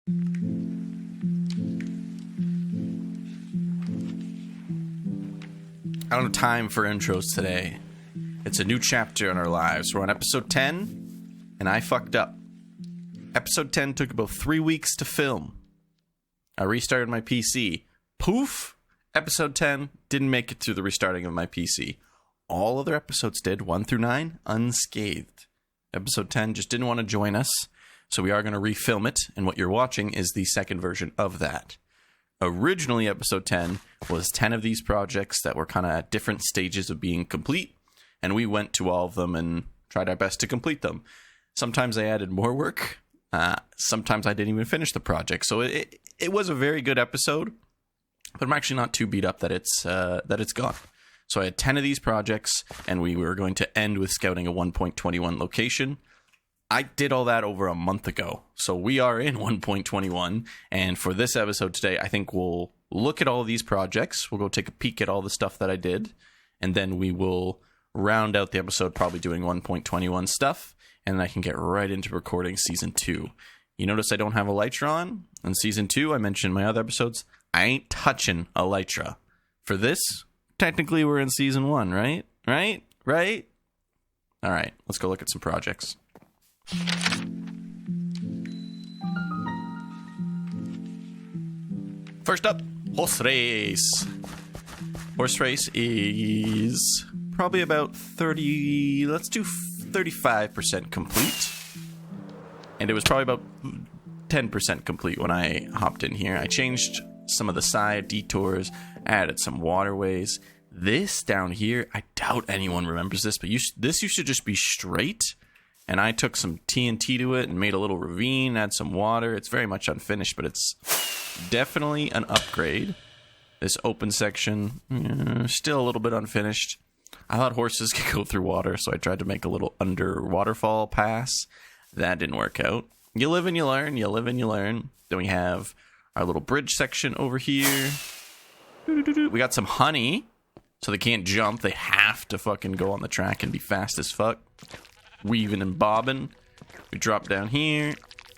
I don't have time for intros today. It's a new chapter in our lives. We're on episode 10, and I fucked up. Episode 10 took about 3 weeks to film. I restarted my PC. Poof! Episode 10 didn't make it through the restarting of my PC. All other episodes did, 1 through 9, unscathed. Episode 10 just didn't want to join us, so we are going to refilm it, and what you're watching is the second version of that. Originally, episode 10 was 10 of these projects that were kind of at different stages of being complete, and we went to all of them and tried our best to complete them. Sometimes I added more work. Sometimes I didn't even finish the project. So it was a very good episode, but I'm actually not too beat up that it's gone. So I had 10 of these projects, and we were going to end with scouting a 1.21 location. I did all that over a month ago, so we are in 1.21, and for this episode today, I think we'll look at all of these projects, we'll go take a peek at all the stuff that I did, and then we will round out the episode probably doing 1.21 stuff, and then I can get right into recording Season 2. You notice I don't have Elytra on? In Season 2, I mentioned in my other episodes, I ain't touching Elytra. For this, technically we're in Season 1, right? Right? Alright, let's go look at some projects. First up, horse race. Horse race is probably about 35% complete. And it was probably about 10% complete when I hopped in here. I changed some of the side detours, added some waterways. This down here, I doubt anyone remembers this, but this used to just be straight. And I took some TNT to it and made a little ravine, add some water. It's very much unfinished, but it's definitely an upgrade. This open section, still a little bit unfinished. I thought horses could go through water, so I tried to make a little under waterfall pass. That didn't work out. You live and you learn, Then we have our little bridge section over here. We got some honey, so they can't jump. They have to fucking go on the track and be fast as fuck. Weaving and bobbing. We drop down here,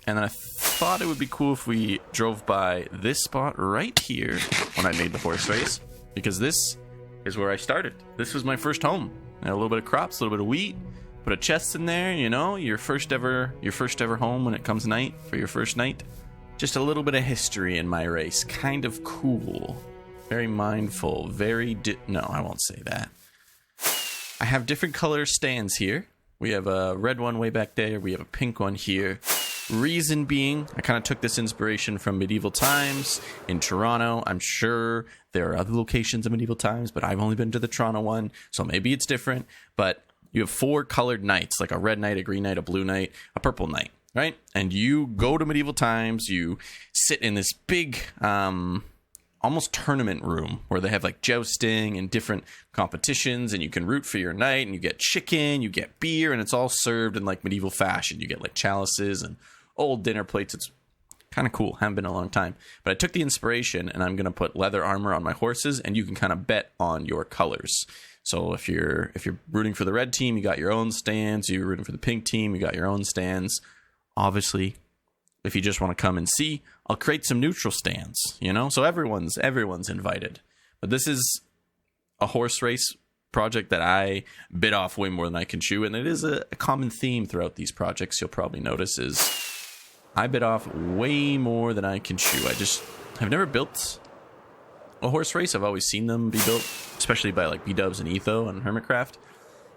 and then I thought it would be cool if we drove by this spot right here when I made the horse race, because this is where I started. This was my first home. I had a little bit of crops, a little bit of wheat, put a chest in there, your first ever home when it comes night for your first night. Just a little bit of history in my race. Kind of cool. Very mindful. No, I won't say that. I have different color stands here. We have a red one way back there. We have a pink one here. Reason being, I kind of took this inspiration from medieval times in Toronto. I'm sure there are other locations in medieval times, but I've only been to the Toronto one, so maybe it's different. But you have 4 colored knights, like a red knight, a green knight, a blue knight, a purple knight, right? And you go to medieval times, you sit in this big almost tournament room where they have like jousting and different competitions, and you can root for your knight, and you get chicken, you get beer, and it's all served in like medieval fashion. You get like chalices and old dinner plates. It's kind of cool. Haven't been in a long time, but I took the inspiration, and I'm going to put leather armor on my horses, and you can kind of bet on your colors. So if you're rooting for the red team, you got your own stands. You're rooting for the pink team, you got your own stands. Obviously, if you just want to come and see, I'll create some neutral stands, So everyone's invited. But this is a horse race project that I bit off way more than I can chew, and it is a common theme throughout these projects. You'll probably notice is I bit off way more than I can chew. I've never built a horse race. I've always seen them be built, especially by like B-Dubs and Etho and Hermitcraft.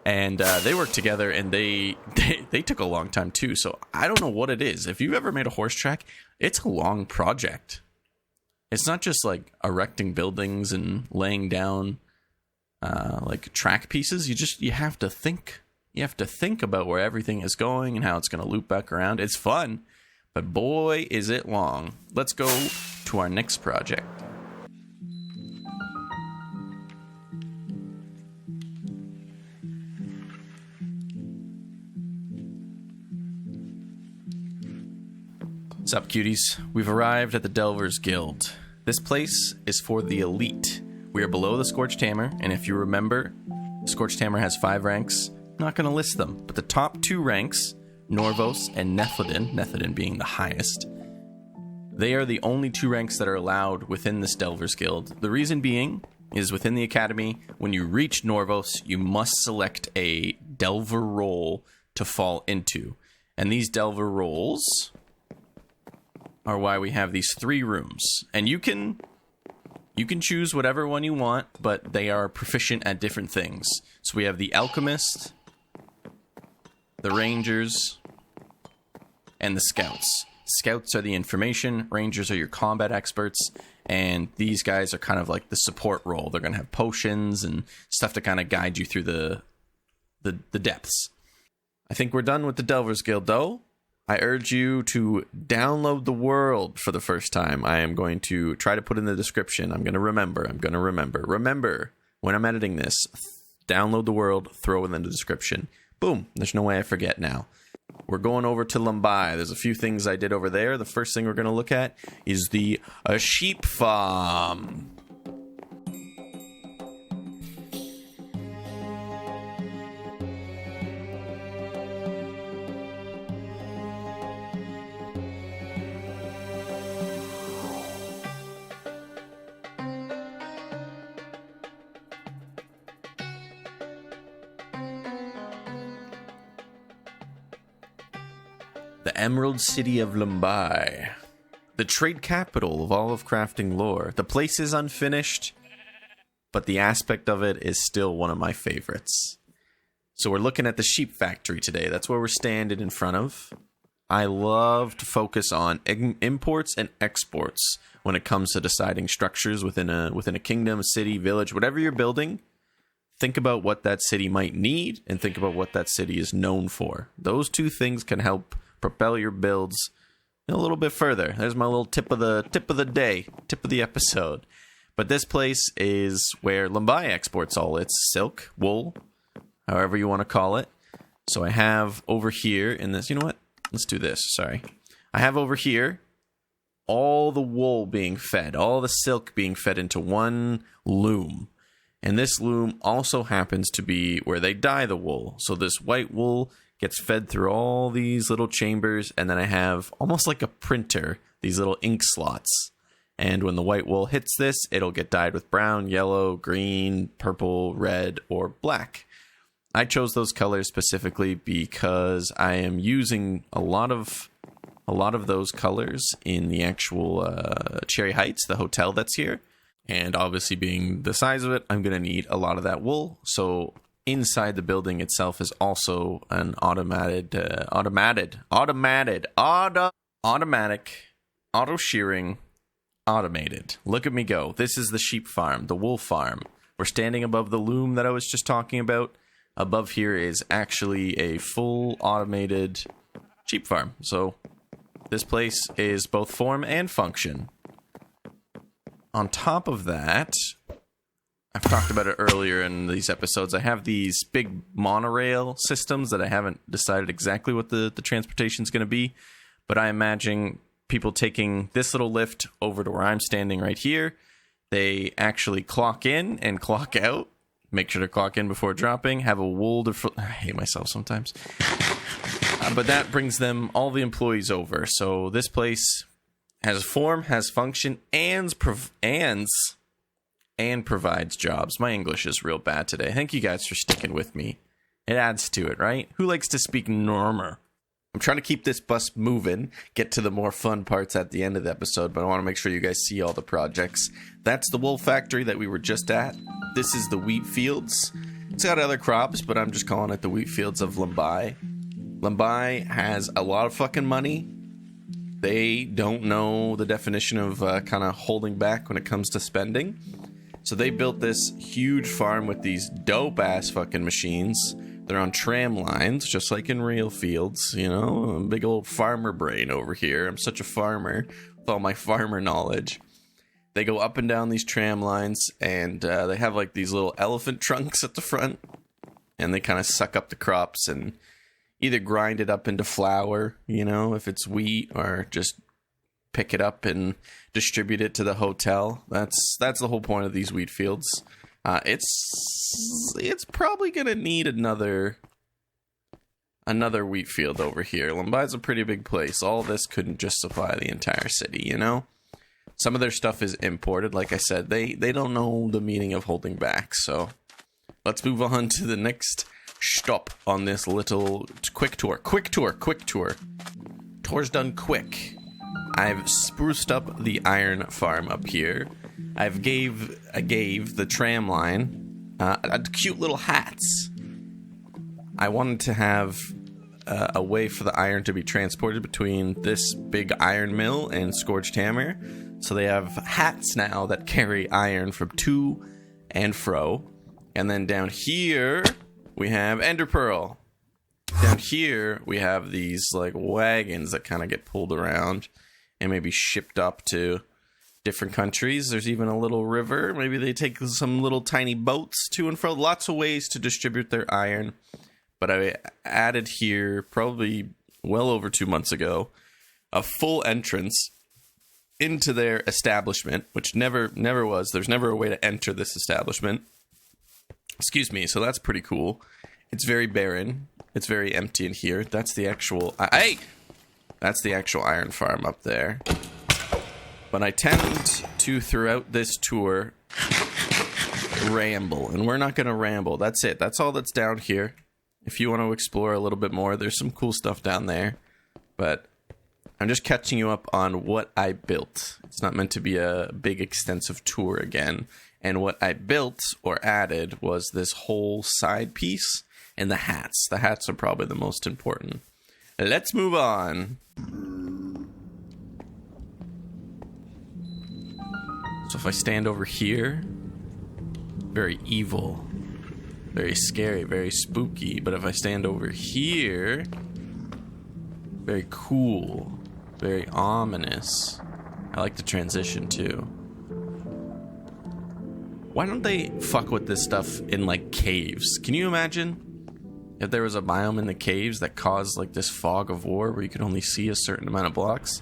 And they work together, and they took a long time too. So I don't know what it is. If you've ever made a horse track, it's a long project. It's not just like erecting buildings and laying down like track pieces. You have to think. You have to think about where everything is going and how it's going to loop back around. It's fun, but boy, is it long. Let's go to our next project. What's up, cuties? We've arrived at the Delvers Guild. This place is for the elite. We are below the Scorched Hammer, and if you remember, the Scorched Hammer has 5 ranks. I'm not going to list them, but the top 2 ranks, Norvos and Nephaesturite, Nephaesturite being the highest, They are the only 2 ranks that are allowed within this Delver's Guild. The reason being is within the academy, when you reach Norvos, you must select a Delver role to fall into. And these Delver roles are why we have these 3 rooms. And you can choose whatever one you want, but they are proficient at different things. So we have the Alchemist, the Rangers, and the Scouts. Scouts are the information, Rangers are your combat experts, and these guys are kind of like the support role. They're going to have potions and stuff to kind of guide you through the depths. I think we're done with the Delver's Guild, though. I urge you to download the world for the first time. I am going to try to put in the description. I'm going to remember. Remember, when I'm editing this, download the world, throw it in the description. Boom. There's no way I forget now. We're going over to Lumbai. There's a few things I did over there. The first thing we're going to look at is the sheep farm. The Emerald City of Lumbai. The trade capital of all of crafting lore. The place is unfinished, but the aspect of it is still one of my favorites. So we're looking at the sheep factory today. That's where we're standing in front of. I love to focus on imports and exports when it comes to deciding structures within a kingdom, a city, village, whatever you're building. Think about what that city might need and think about what that city is known for. Those 2 things can help propel your builds a little bit further. There's my little tip of the episode. But this place is where Lumbai exports all its silk, wool, however you want to call it. So I have over here in this, you know what? Let's do this. Sorry. I have over here all the wool being fed, all the silk being fed into one loom. And this loom also happens to be where they dye the wool. So this white wool gets fed through all these little chambers, and then I have almost like a printer, these little ink slots. And when the white wool hits this, it'll get dyed with brown, yellow, green, purple, red, or black. I chose those colors specifically because I am using a lot of those colors in the actual Cherry Heights, the hotel that's here. And obviously being the size of it, I'm going to need a lot of that wool. So inside the building itself is also an automatic auto shearing automated. Look at me go. This is the sheep farm, the wool farm. We're standing above the loom that I was just talking about. Above here is actually a full automated sheep farm. So this place is both form and function. On top of that, I've talked about it earlier in these episodes. I have these big monorail systems that I haven't decided exactly what the transportation is going to be. But I imagine people taking this little lift over to where I'm standing right here. They actually clock in and clock out. Make sure to clock in before dropping. Have a wool I hate myself sometimes. But that brings them, all the employees over. So this place has form, has function, and provides jobs. My English is real bad today. Thank you guys for sticking with me. It adds to it, right? Who likes to speak normal? I'm trying to keep this bus moving, get to the more fun parts at the end of the episode, but I want to make sure you guys see all the projects. That's the wool factory that we were just at. This is the wheat fields. It's got other crops, but I'm just calling it the wheat fields of Lumbai. Lumbai has a lot of fucking money. They don't know the definition of kind of holding back when it comes to spending. So they built this huge farm with these dope-ass fucking machines. They're on tram lines, just like in real fields, you know? A big old farmer brain over here. I'm such a farmer with all my farmer knowledge. They go up and down these tram lines, and they have like these little elephant trunks at the front. And they kind of suck up the crops and either grind it up into flour, you know, if it's wheat, or just pick it up and distribute it to the hotel. That's the whole point of these wheat fields. It's probably gonna need another another wheat field over here. Lumbai's a pretty big place. All this couldn't just supply the entire city, you know? Some of their stuff is imported. Like I said, they don't know the meaning of holding back. So let's move on to the next stop on this little quick tour. Quick tour. Tour's done quick. I've spruced up the iron farm up here. I gave the tram line cute little hats. I wanted to have a way for the iron to be transported between this big iron mill and Scorched Hammer. So they have hats now that carry iron from to and fro. And then down here, we have Ender Pearl. Down here, we have these like wagons that kind of get pulled around and maybe shipped up to different countries. There's even a little river. Maybe they take some little tiny boats to and fro. Lots of ways to distribute their iron. But I added here, probably well over 2 months ago, a full entrance into their establishment, which never was. There's never a way to enter this establishment. Excuse me. So that's pretty cool. It's very barren. It's very empty in here. That's the actual... That's the actual iron farm up there. But I tend to, throughout this tour, ramble. And we're not going to ramble. That's it. That's all that's down here. If you want to explore a little bit more, there's some cool stuff down there. But I'm just catching you up on what I built. It's not meant to be a big, extensive tour again. And what I built or added was this whole side piece and the hats. The hats are probably the most important. Let's move on. So if I stand over here, very evil. Very scary, very spooky. But if I stand over here, very cool, very ominous. I like the transition too. Why don't they fuck with this stuff in like caves? Can you imagine if there was a biome in the caves that caused like this fog of war where you could only see a certain amount of blocks?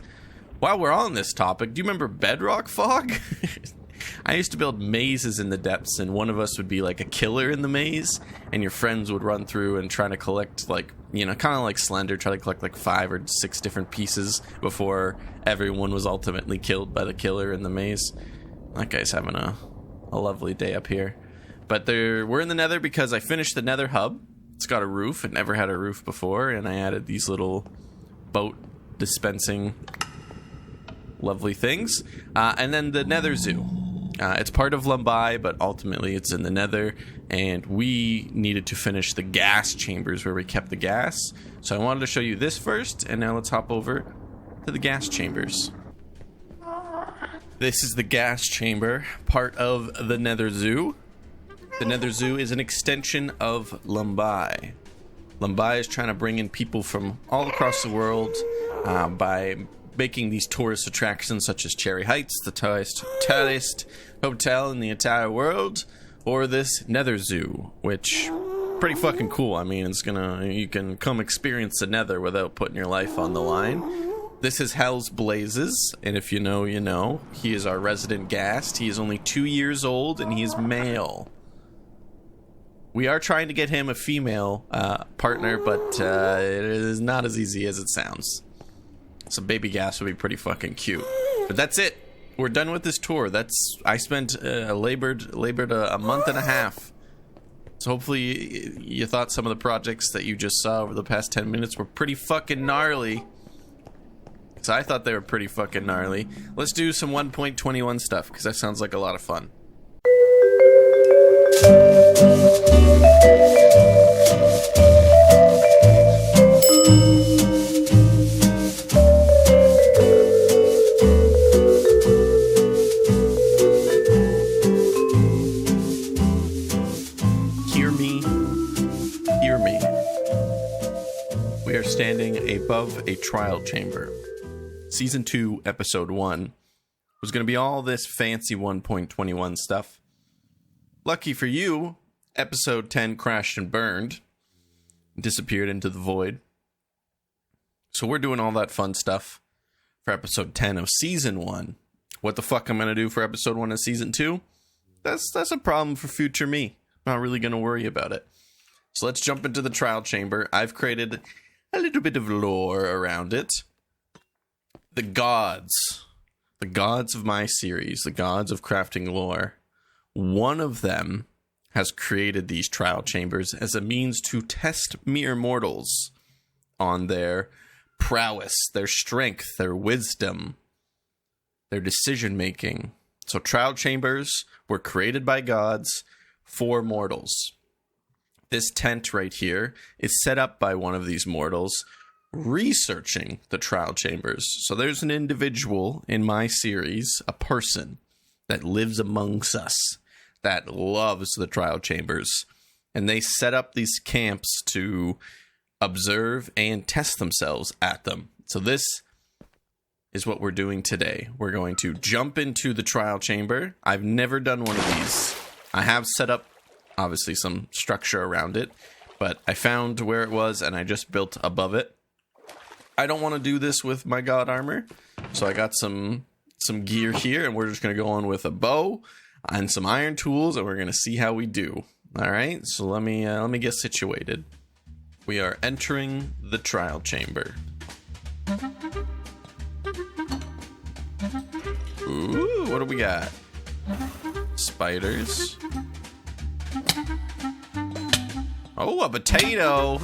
While we're on this topic, do you remember bedrock fog? I used to build mazes in the depths, and one of us would be like a killer in the maze, and your friends would run through and try to collect, like, you know, kind of like Slender, try to collect like 5 or 6 different pieces before everyone was ultimately killed by the killer in the maze. That guy's having a lovely day up here. But we're in the Nether because I finished the Nether hub. It's got a roof. It never had a roof before, and I added these little boat dispensing lovely things. And then the Nether Zoo. It's part of Lumbai, but ultimately it's in the Nether, and we needed to finish the gas chambers where we kept the gas. So I wanted to show you this first, and now let's hop over to the gas chambers. This is the gas chamber, part of the Nether Zoo. The Nether Zoo is an extension of Lumbai. Lumbai is trying to bring in people from all across the world by making these tourist attractions such as Cherry Heights, the tallest hotel in the entire world, or this Nether Zoo, which pretty fucking cool. I mean, you can come experience the Nether without putting your life on the line. This is Hell's Blazes, and if you know, you know. He is our resident ghast. He is only 2 years old, and he is male. We are trying to get him a female partner, but it is not as easy as it sounds. Some baby gas would be pretty fucking cute. But that's it. We're done with this tour. I spent labored a month and a half. So hopefully you thought some of the projects that you just saw over the past 10 minutes were pretty fucking gnarly. So I thought they were pretty fucking gnarly. Let's do some 1.21 stuff, because that sounds like a lot of fun. Standing above a trial chamber. Season 2, Episode 1 was going to be all this fancy 1.21 stuff. Lucky for you, Episode 10 crashed and burned, disappeared into the void. So we're doing all that fun stuff for Episode 10 of Season 1. What the fuck I'm going to do for Episode 1 of Season 2? That's a problem for future me. Not really going to worry about it. So let's jump into the trial chamber. I've created a little bit of lore around it. The gods of my series, the gods of crafting lore, one of them has created these trial chambers as a means to test mere mortals on their prowess, their strength, their wisdom, their decision making. So trial chambers were created by gods for mortals. This tent right here is set up by one of these mortals researching the trial chambers. So there's an individual in my series, a person that lives amongst us, that loves the trial chambers. And they set up these camps to observe and test themselves at them. So this is what we're doing today. We're going to jump into the trial chamber. I've never done one of these. I have set up, obviously, some structure around it, but I found where it was and I just built above it. I don't want to do this with my god armor, so I got some gear here, and we're just going to go on with a bow and some iron tools, and we're going to see how we do. All right, so let me get situated. We are entering the trial chamber. Ooh, what do we got? Spiders. Oh, a potato.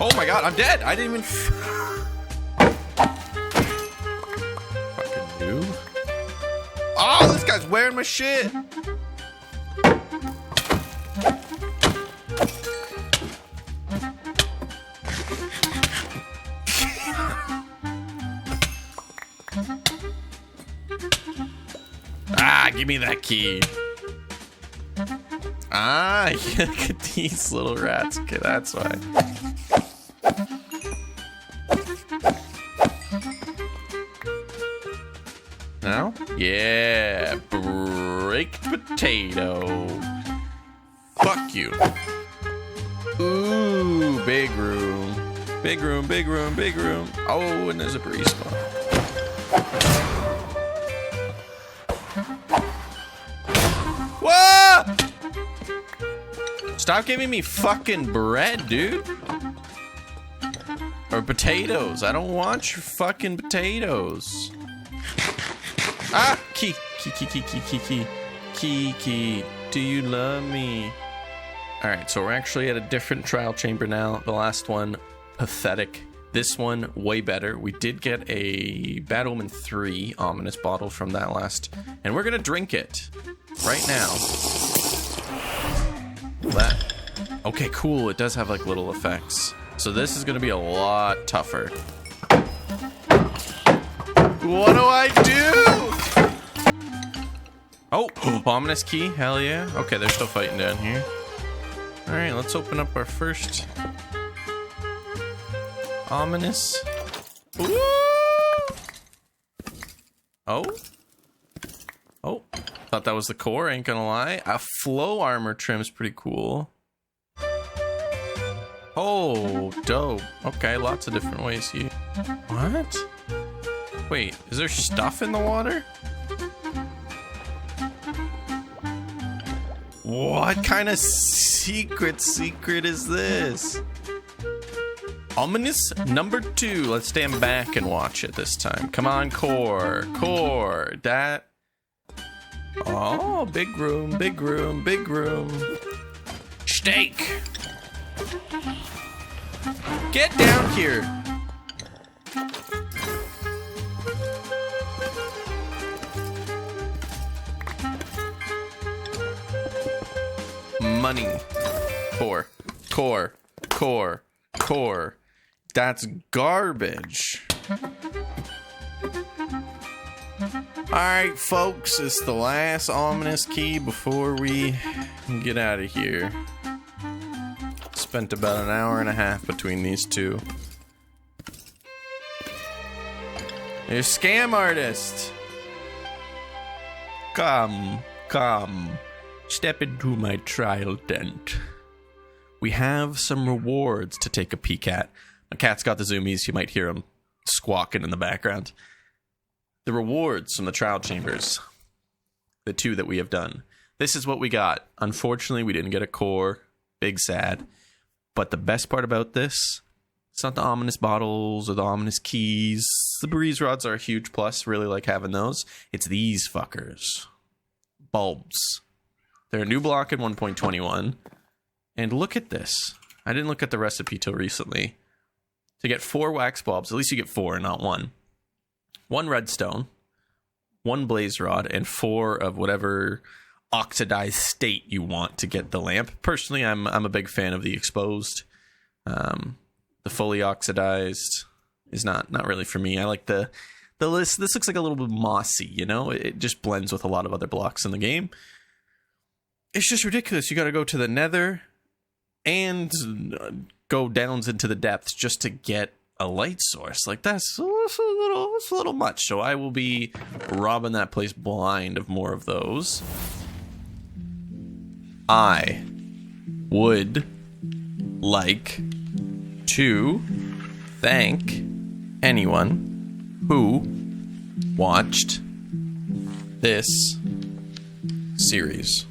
Oh my god, I'm dead. I didn't even fucking noob. Oh, this guy's wearing my shit. Give me that key. Look at these little rats. Okay, that's why. Now? Yeah, baked potato. Fuck you. Ooh, big room. Big room, big room, big room. Oh, and there's a respawn. Whoa! Stop giving me fucking bread, dude. Or potatoes. I don't want your fucking potatoes. Ah! Key. Key. Do you love me? Alright, so we're actually at a different trial chamber now. The last one, pathetic. This one, way better. We did get a Bad Omen 3 ominous bottle from that last. And we're gonna drink it. Right now. That. Okay, cool. It does have like little effects. So this is gonna be a lot tougher. What do I do? Oh, ominous key. Hell yeah. Okay, they're still fighting down here. All right, let's open up our first ominous. Ooh! Oh. Thought that was the core, ain't gonna lie. A flow armor trim's pretty cool. Oh, dope. Okay, lots of different ways here. What? Wait, is there stuff in the water? What kind of secret is this? Ominous number 2. Let's stand back and watch it this time. Come on, core. That. Oh, big room. Steak. Get down here. Money. Core. That's garbage. Alright, folks, it's the last ominous key before we get out of here. Spent about an hour and a half between these two. You're a scam artist. Come. Step into my trial tent. We have some rewards to take a peek at, My cat's got the zoomies. You might hear him squawking in the background. The rewards from the trial chambers. The 2 that we have done. This is what we got. Unfortunately, we didn't get a core. Big sad. But the best part about this, it's not the ominous bottles or the ominous keys. The breeze rods are a huge plus. Really like having those. It's these fuckers. Bulbs. They're a new block in 1.21. And look at this. I didn't look at the recipe till recently. To get 4 wax bulbs, at least you get 4, not 1. 1 redstone, 1 blaze rod, and 4 of whatever oxidized state you want to get the lamp. Personally, I'm a big fan of the exposed. The fully oxidized is not really for me. I like the list. This looks like a little bit mossy, you know? It just blends with a lot of other blocks in the game. It's just ridiculous. You got to go to the Nether and go downs into the depths just to get a light source. Like, that's a little much. So I will be robbing that place blind of more of those. I would like to thank anyone who watched this series.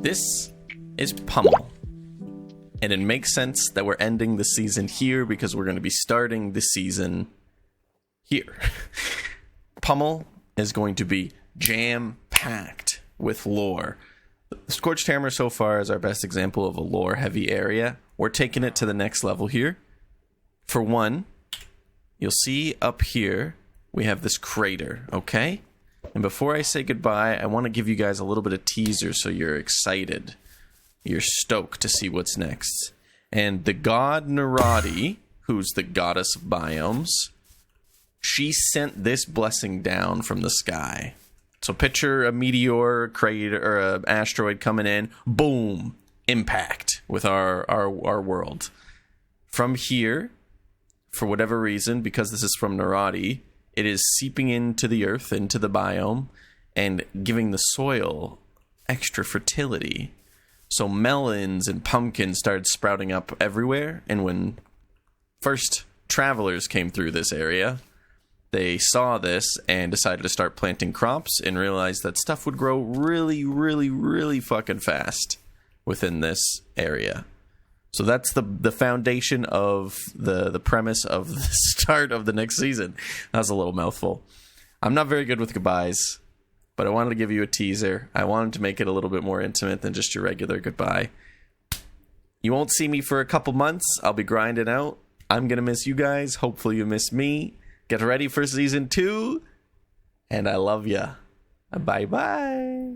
This is Pummel, and it makes sense that we're ending the season here because we're going to be starting the season here. Pummel is going to be jam-packed with lore. The Scorched Hammer so far is our best example of a lore-heavy area. We're taking it to the next level here. For one, you'll see up here we have this crater, okay? And before I say goodbye, I want to give you guys a little bit of teaser so you're excited. You're stoked to see what's next. And the god Nurati, who's the goddess of biomes, she sent this blessing down from the sky. So picture a meteor, crater, or an asteroid coming in, boom, impact with our world. From here, for whatever reason, because this is from Nurati, it is seeping into the earth, into the biome, and giving the soil extra fertility. So melons and pumpkins started sprouting up everywhere, and when first travelers came through this area, they saw this and decided to start planting crops and realized that stuff would grow really, really, really fucking fast within this area. So that's the foundation of the premise of the start of the next season. That was a little mouthful. I'm not very good with goodbyes, but I wanted to give you a teaser. I wanted to make it a little bit more intimate than just your regular goodbye. You won't see me for a couple months. I'll be grinding out. I'm going to miss you guys. Hopefully you miss me. Get ready for season 2. And I love ya. Bye-bye.